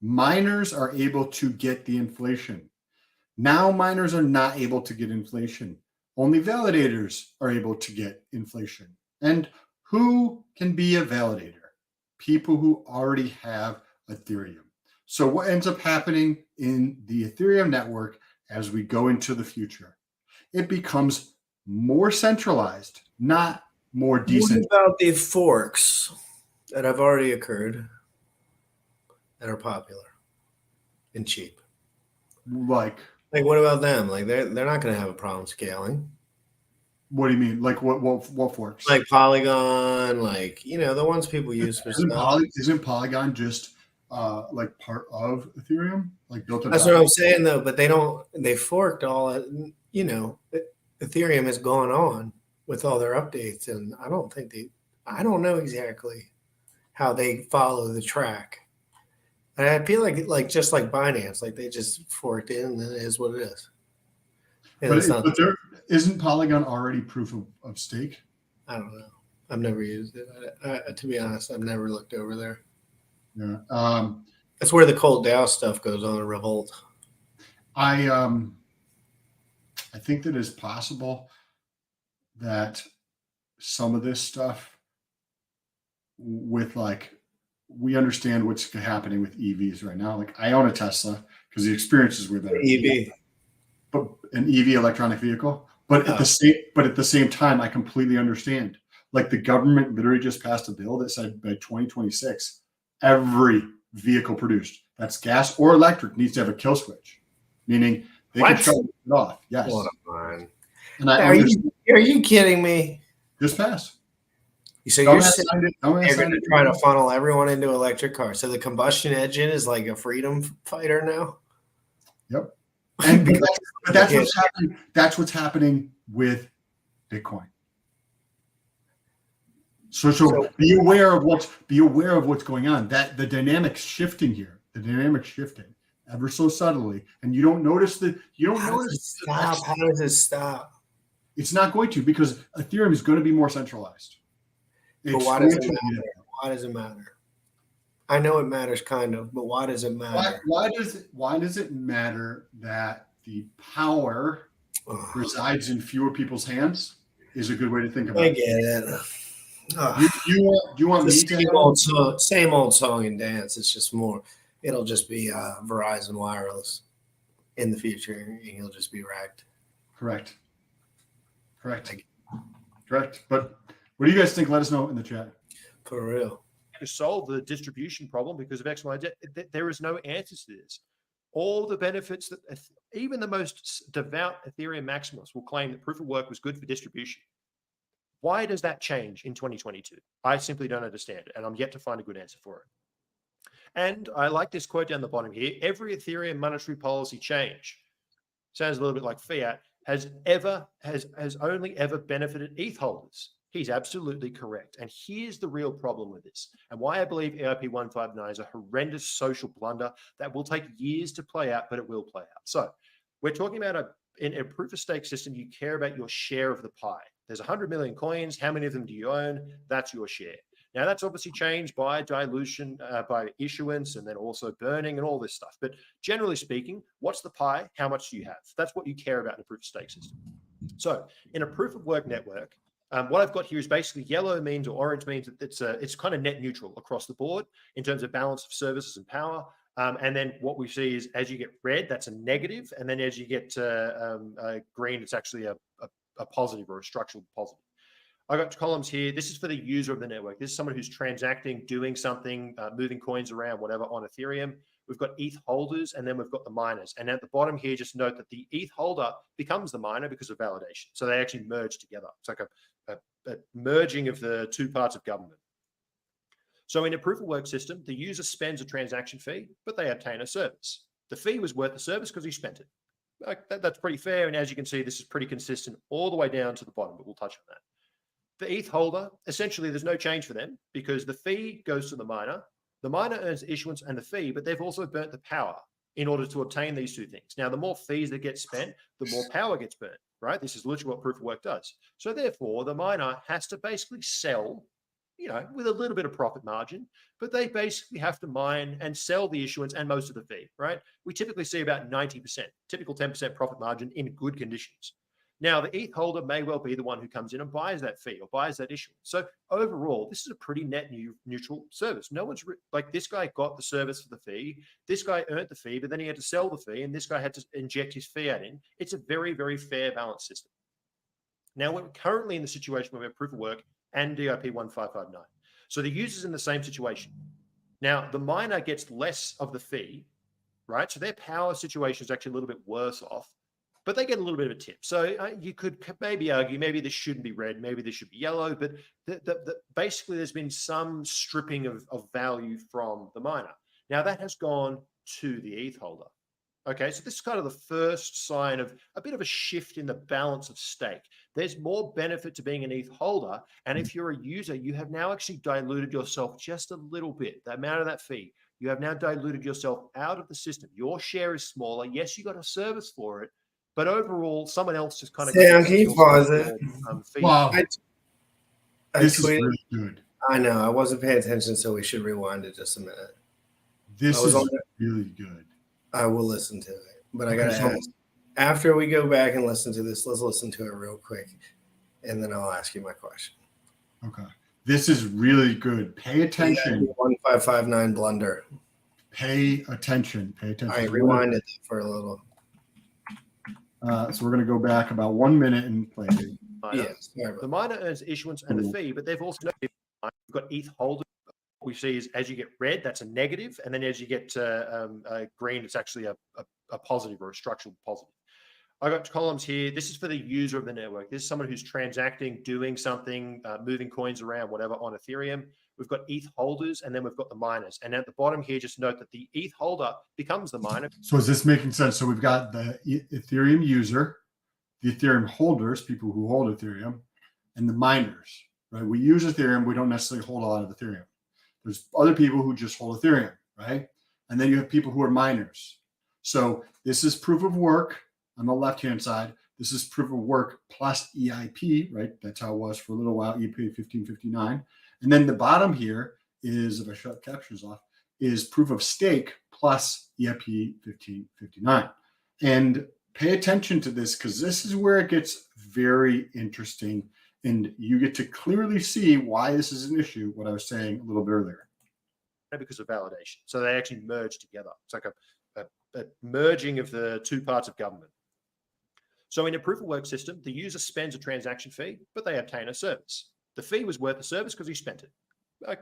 Miners are able to get the inflation. Now miners are not able to get inflation. Only validators are able to get inflation. And who can be a validator? People who already have Ethereum. So what ends up happening in the Ethereum network as we go into the future? It becomes more centralized, not more decentralized. What about the forks that have already occurred that are popular and cheap? Like what about them? Like they're not going to have a problem scaling. What do you mean? Like what forks? Like Polygon, like the ones people use for stuff. Isn't Polygon just like part of Ethereum? Like built on That's top what of I'm saying though. But they forked all. Ethereum has gone on with all their updates, and I don't know exactly how they follow the track. And I feel like just like Binance, like they just forked it, and then it is what it is. And but there isn't Polygon already proof of stake? I don't know. I've never used it. To be honest, I've never looked over there. Yeah. That's where the Cold DAO stuff goes on in Revolt. I think that it's possible that some of this stuff with we understand what's happening with EVs right now. Like I own a Tesla because the experiences were better. EV. But an EV electronic vehicle. But at the same time, I completely understand. Like the government literally just passed a bill that said by 2026, every vehicle produced that's gas or electric needs to have a kill switch, meaning they can shut it off. Yes. And are you kidding me? Just passed. So you're going to try to funnel everyone into electric cars. So the combustion engine is like a freedom fighter now. Yep. And but that's what's happening. That's what's happening with Bitcoin. So be aware of what's going on. That the dynamics shifting here. The dynamics shifting ever so subtly, and you don't notice that. You don't notice. Stop. How does it stop? It's not going to, because Ethereum is going to be more centralized. But why does it matter? Why does it matter? I know it matters, kind of, but why does it matter? Why does it matter that the power resides in fewer people's hands? Is a good way to think about it. I get it. You want me to same old song and dance. It's just more. It'll just be Verizon Wireless in the future, and you'll just be wrecked. Correct. But what do you guys think? Let us know in the chat. For real. To solve the distribution problem because of X, Y, Z, there is no answer to this. All the benefits that even the most devout Ethereum maximalists will claim that proof of work was good for distribution. Why does that change in 2022? I simply don't understand it, and I'm yet to find a good answer for it. And I like this quote down the bottom here. Every Ethereum monetary policy change, sounds a little bit like fiat, has only ever benefited ETH holders. He's absolutely correct. And here's the real problem with this, and why I believe EIP 159 is a horrendous social blunder that will take years to play out, but it will play out. So we're talking about in a proof of stake system, you care about your share of the pie. There's 100 million coins. How many of them do you own? That's your share. Now, that's obviously changed by dilution, by issuance, and then also burning and all this stuff. But generally speaking, what's the pie? How much do you have? That's what you care about in a proof of stake system. So in a proof of work network, what I've got here is basically yellow means, or orange means that it's kind of net neutral across the board in terms of balance of services and power. And then what we see is as you get red, that's a negative. And then as you get green, it's actually a positive or a structural positive. I've got columns here. This is for the user of the network. This is someone who's transacting, doing something, moving coins around, whatever, on Ethereum. We've got ETH holders, and then we've got the miners. And at the bottom here, just note that the ETH holder becomes the miner because of validation. So they actually merge together. It's like a merging of the two parts of government. So in a proof of work system, the user spends a transaction fee, but they obtain a service. The fee was worth the service because he spent it. That's pretty fair. And as you can see, this is pretty consistent all the way down to the bottom, but we'll touch on that. The ETH holder, essentially, there's no change for them because the fee goes to the miner. The miner earns the issuance and the fee, but they've also burnt the power in order to obtain these two things. Now, the more fees that get spent, the more power gets burnt, right? This is literally what proof of work does. So therefore, the miner has to basically sell with a little bit of profit margin, but they basically have to mine and sell the issuance and most of the fee, right? We typically see about 90%, typical 10% profit margin in good conditions. Now, the ETH holder may well be the one who comes in and buys that fee or buys that issuance. So overall, this is a pretty net neutral service. No one's like, this guy got the service for the fee. This guy earned the fee, but then he had to sell the fee, and this guy had to inject his fiat in. It's a very, very fair balance system. Now, we're currently in the situation where we have proof of work and DIP 1559. So the user's in the same situation. Now, the miner gets less of the fee, right? So their power situation is actually a little bit worse off, but they get a little bit of a tip. So you could maybe argue, maybe this shouldn't be red, maybe this should be yellow, but basically there's been some stripping of value from the miner. Now that has gone to the ETH holder. Okay, so this is kind of the first sign of a bit of a shift in the balance of stake. There's more benefit to being an ETH holder. And if you're a user, you have now actually diluted yourself just a little bit, the amount of that fee. You have now diluted yourself out of the system. Your share is smaller. Yes, you got a service for it, but overall, someone else just kind of. Sam, can you pause it? Wow, I this is tweeted, really good. I know, I wasn't paying attention, so we should rewind it just a minute. This is really good. I will listen to it, but I got to ask. After we go back and listen to this, let's listen to it real quick, and then I'll ask you my question. Okay. This is really good. Pay attention. 1559 blunder. Pay attention. Pay attention. All right, rewind it for a little. So we're going to go back about 1 minute and play it. Yes. The miner earns issuance and the fee, but they've also got ETH holders. What we see is as you get red, that's a negative, and then as you get green, it's actually a positive or a structural positive. I got columns here. This is for the user of the network. This is someone who's transacting, doing something, moving coins around, whatever, on Ethereum. We've got ETH holders, and then we've got the miners. And at the bottom here, just note that the ETH holder becomes the miner. So is this making sense? So we've got the Ethereum user, the Ethereum holders, people who hold Ethereum, and the miners, right? We use Ethereum. We don't necessarily hold a lot of Ethereum. There's other people who just hold Ethereum, right? And then you have people who are miners. So this is proof of work on the left-hand side. This is proof of work plus EIP, right? That's how it was for a little while, EIP 1559. And then the bottom here is, if I shut captions off, is proof of stake plus EIP 1559. And pay attention to this because this is where it gets very interesting. And you get to clearly see why this is an issue, what I was saying a little bit earlier. Because of validation. So they actually merge together. It's like a merging of the two parts of government. So in a proof of work system, the user spends a transaction fee, but they obtain a service. The fee was worth the service because he spent it.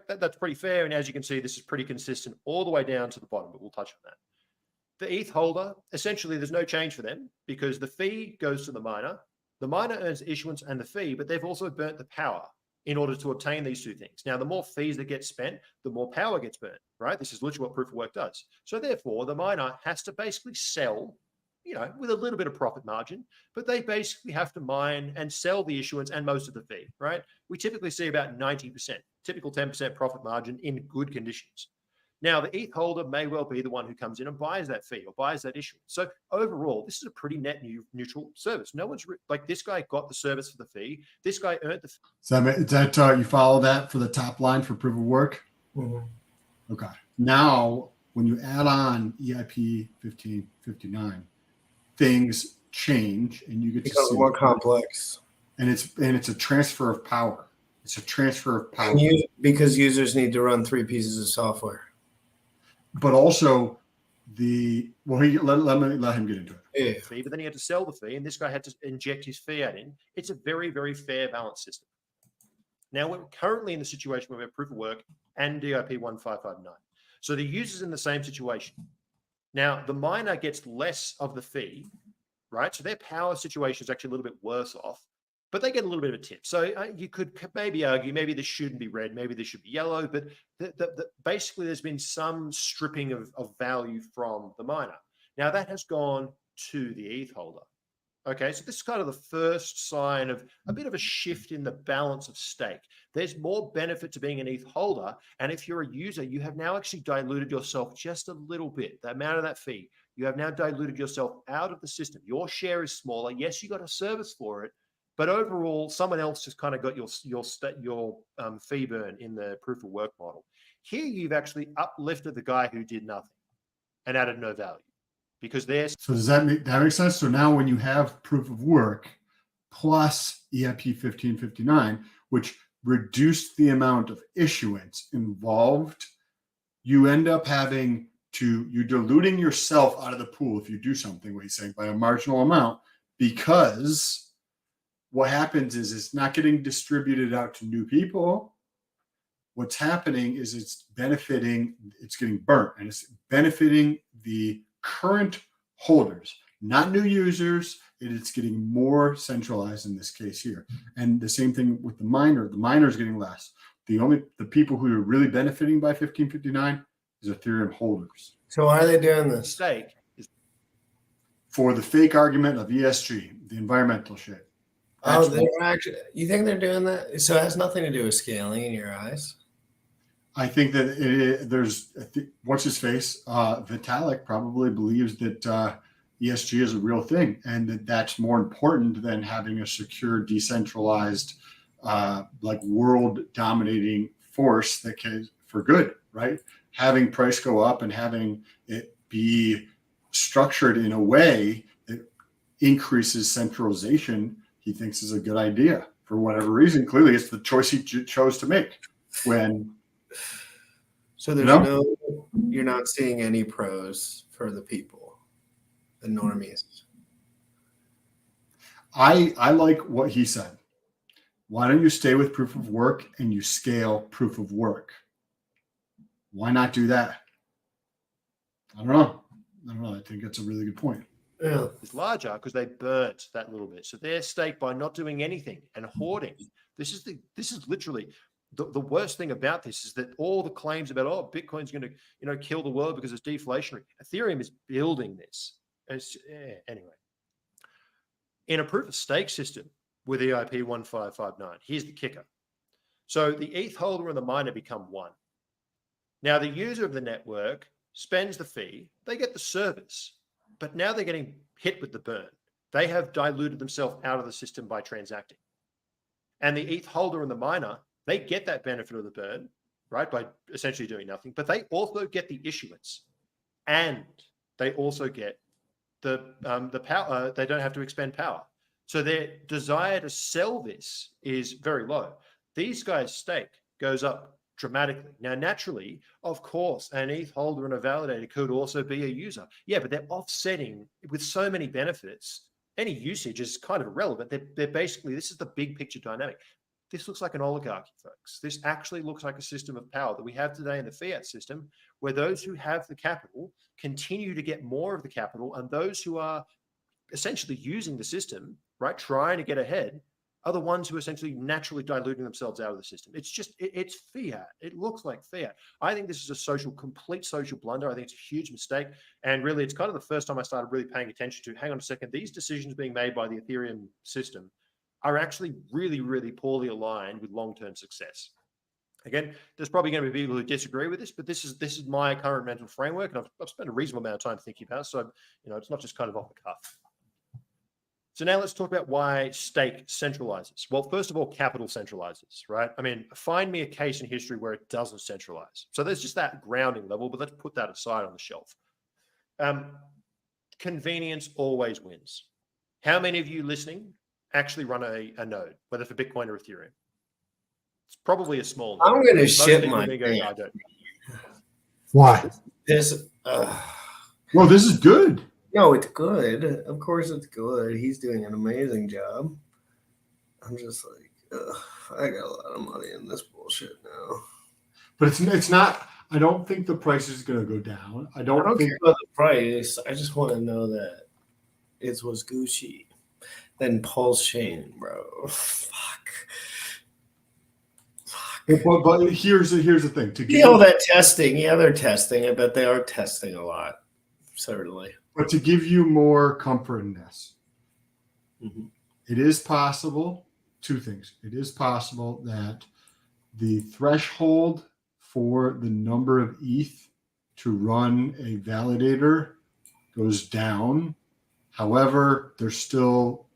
That's pretty fair. And as you can see, this is pretty consistent all the way down to the bottom, but we'll touch on that. The ETH holder, essentially, there's no change for them because the fee goes to the miner. The miner earns issuance and the fee, but they've also burnt the power in order to obtain these two things. Now, the more fees that get spent, the more power gets burnt, right? This is literally what proof of work does. So therefore, the miner has to basically sell, with a little bit of profit margin, but they basically have to mine and sell the issuance and most of the fee, right? We typically see about 90%, typical 10% profit margin in good conditions. Now, the ETH holder may well be the one who comes in and buys that fee or buys that issuance. So overall, this is a pretty net neutral service. No one's like, this guy got the service for the fee. This guy earned the fee. So is that you follow that for the top line for proof of work? Mm-hmm. Okay. Now, when you add on EIP 1559, things change and you get to see more complex. And it's a transfer of power. It's a transfer of power. Because users need to run 3 pieces of software. But also let him get into it. Fee, but then he had to sell the fee, and this guy had to inject his fiat in. It's a very, very fair balance system. Now, we're currently in the situation where we have proof of work and DIP 1559. So the user's in the same situation. Now, the miner gets less of the fee, right? So their power situation is actually a little bit worse off, but they get a little bit of a tip. So you could maybe argue, maybe this shouldn't be red, maybe this should be yellow, but basically there's been some stripping of value from the miner. Now that has gone to the ETH holder. Okay, so this is kind of the first sign of a bit of a shift in the balance of stake. There's more benefit to being an ETH holder. And if you're a user, you have now actually diluted yourself just a little bit, the amount of that fee. You have now diluted yourself out of the system. Your share is smaller. Yes, you got a service for it, But overall, someone else just kind of got your fee burn in the proof of work model. Here, you've actually uplifted the guy who did nothing and added no value because they're. So does that make sense? So now when you have proof of work plus EIP 1559, which reduced the amount of issuance involved, you end up having to, you're diluting yourself out of the pool if you do something, what he's saying, by a marginal amount, because what happens is it's not getting distributed out to new people. What's happening is it's getting burnt, and it's benefiting the current holders, not new users. It's getting more centralized in this case here. And the same thing with the miner. The miner is getting less. The people who are really benefiting by 1559 is Ethereum holders. So why are they doing this? Stake is for the fake argument of ESG, the environmental shit. Oh, they're actually, you think they're doing that? So it has nothing to do with scaling in your eyes? I think that there's, what's his face? Vitalik probably believes that ESG is a real thing, and that's more important than having a secure, decentralized, like world dominating force that can, for good, right? Having price go up and having it be structured in a way that increases centralization, he thinks is a good idea for whatever reason. Clearly, it's the choice he chose to make. So there's you're not seeing any pros for the people, the normies. I like what he said. Why don't you stay with proof of work and you scale proof of work? Why not do that? I don't know. I think that's a really good point. Yeah. It's larger because they burnt that little bit. So they're staked by not doing anything and hoarding. This is literally the worst thing about this is that all the claims about, oh, Bitcoin's going to, kill the world because it's deflationary. Ethereum is building this. Anyway, in a proof of stake system with EIP 1559, here's the kicker. So the ETH holder and the miner become one. Now the user of the network spends the fee, they get the service, but now they're getting hit with the burn. They have diluted themselves out of the system by transacting. And the ETH holder and the miner, they get that benefit of the burn, right, by essentially doing nothing, but they also get the issuance, and they also get the power. They don't have to expend power. So their desire to sell this is very low. These guys' stake goes up dramatically. Now, naturally, of course, an ETH holder and a validator could also be a user. Yeah, but they're offsetting with so many benefits. Any usage is kind of irrelevant. They're basically, this is the big picture dynamic. This looks like an oligarchy, folks. This actually looks like a system of power that we have today in the fiat system, where those who have the capital continue to get more of the capital, and those who are essentially using the system, right, trying to get ahead, are the ones who are essentially naturally diluting themselves out of the system. It's fiat. It looks like fiat. I think this is a complete social blunder. I think it's a huge mistake. And really, it's kind of the first time I started really paying attention to, hang on a second, these decisions being made by the Ethereum system are actually really, really poorly aligned with long-term success. Again, there's probably going to be people who disagree with this, but this is my current mental framework, and I've spent a reasonable amount of time thinking about it. So, it's not just kind of off the cuff. So now let's talk about why stake centralizes. Well, first of all, capital centralizes, right? I mean, find me a case in history where it doesn't centralize. So there's just that grounding level, but let's put that aside on the shelf. Convenience always wins. How many of you listening actually run a node, whether for Bitcoin or Ethereum? It's probably a small node. I'm going to shit my I don't. Why? Well, this is good. No, it's good. Of course it's good. He's doing an amazing job. I'm just like, I got a lot of money in this bullshit now. But it's not, I don't think the price is going to go down. I don't think care about the price. I just want to know that it was Gucci. Then Pulse Chain, bro. Fuck. But here's the thing. All that testing. Yeah, they're testing. I bet they are testing a lot. Certainly. But to give you more comfort in this, It is possible, two things. It is possible that the threshold for the number of ETH to run a validator goes down. However, there's still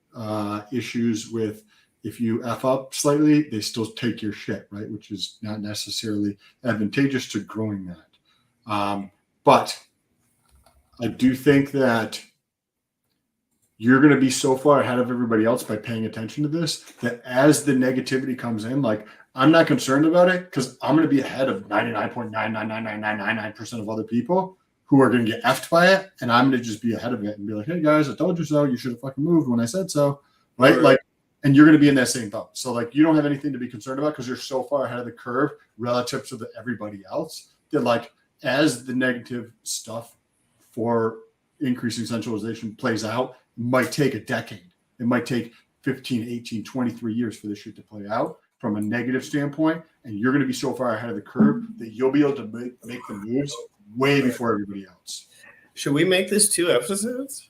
issues with if you F up slightly, they still take your shit, right? Which is not necessarily advantageous to growing that. But I do think that you're going to be so far ahead of everybody else by paying attention to this that as the negativity comes in, like I'm not concerned about it because I'm going to be ahead of 99.9999999% of other people who are going to get effed by it. And I'm going to just be ahead of it and be like, hey guys, I told you so. You should have fucking moved when I said so. Right. Like, and you're going to be in that same boat. So like, you don't have anything to be concerned about because you're so far ahead of the curve relative to everybody else that like, as the negative stuff for increasing centralization plays out, it might take a decade. It might take 15, 18, 23 years for this shit to play out from a negative standpoint. And you're going to be so far ahead of the curve that you'll be able to make the moves way before everybody else. Should we make this 2 episodes?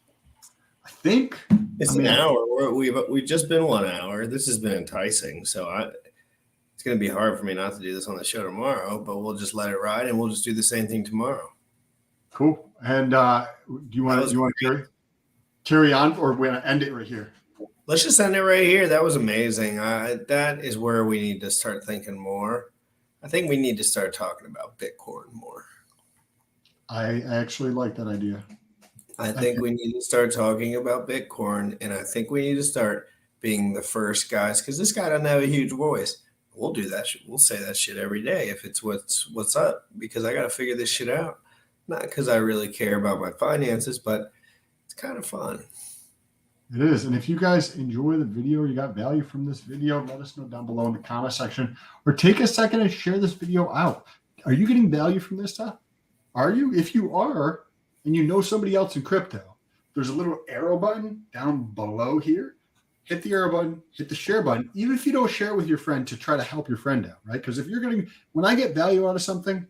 I think it's an hour. We've just been 1 hour. This has been enticing. So it's going to be hard for me not to do this on the show tomorrow, but we'll just let it ride and we'll just do the same thing tomorrow. Cool. And do you want to carry on, or we're going to end it right here? Let's just end it right here. That was amazing. That is where we need to start thinking more. I think we need to start talking about Bitcoin more. I actually like that idea. I think we need to start talking about Bitcoin, and I think we need to start being the first guys, because this guy doesn't have a huge voice. We'll do that shit. We'll say that shit every day if it's what's up, because I got to figure this shit out. Not because I really care about my finances, but it's kind of fun. It is. And if you guys enjoy the video, or you got value from this video, let us know down below in the comment section, or take a second and share this video out. Are you getting value from this stuff? Are you? If you are, and you know somebody else in crypto, there's a little arrow button down below here. Hit the arrow button, hit the share button, even if you don't share with your friend, to try to help your friend out, right? Because if you're when I get value out of something,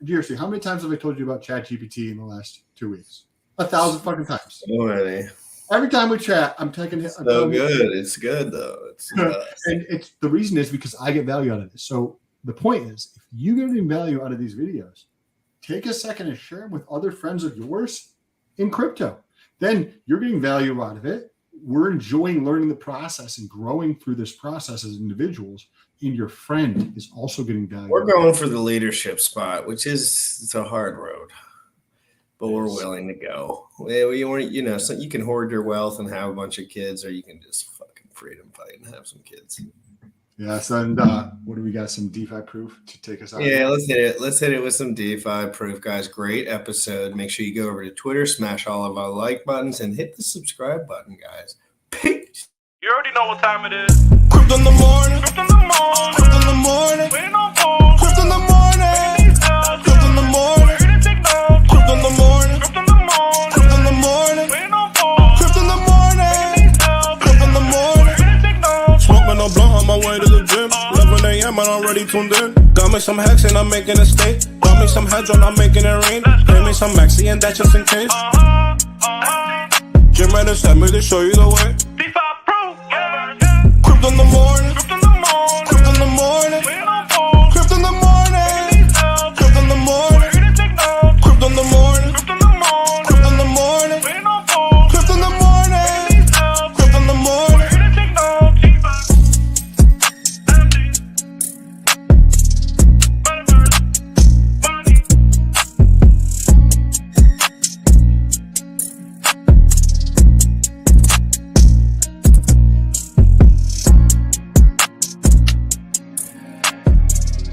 seriously, how many times have I told you about ChatGPT in the last 2 weeks? 1,000 fucking times. Already. Every time we chat, I'm taking it. So good. It's good though. And it's the reason is because I get value out of it. So the point is, if you get any value out of these videos, take a second and share them with other friends of yours in crypto. Then you're getting value out of it. We're enjoying learning the process and growing through this process as individuals. And your friend is also getting value. We're going for the leadership spot, which it's a hard road, but we're willing to go. So you can hoard your wealth and have a bunch of kids, or you can just fucking freedom fight and have some kids. Yes, and what do we got? Some DeFi proof to take us out? Yeah, let's hit it. Let's hit it with some DeFi proof, guys. Great episode. Make sure you go over to Twitter, smash all of our like buttons, and hit the subscribe button, guys. Peace. You already know what time it is. Crypto in the morning. Crypto in the morning. Crypto in the morning. Waiting on phone. Crypto in the morning. Crypto in the morning. Crypto in the morning. Crypto in the morning. Crypto in the morning. Waiting on phone. Crypto in the morning. Crypto in the morning. Smoking a blunt on my way to the gym. 11 a.m. and I'm already tuned in. Got me some hacks and I'm making a stake. Got me some heads on, I'm making it rain. Pay me some maxi and that's just in case. Jim Reddit sent me to show you the way. Crypto in the morning.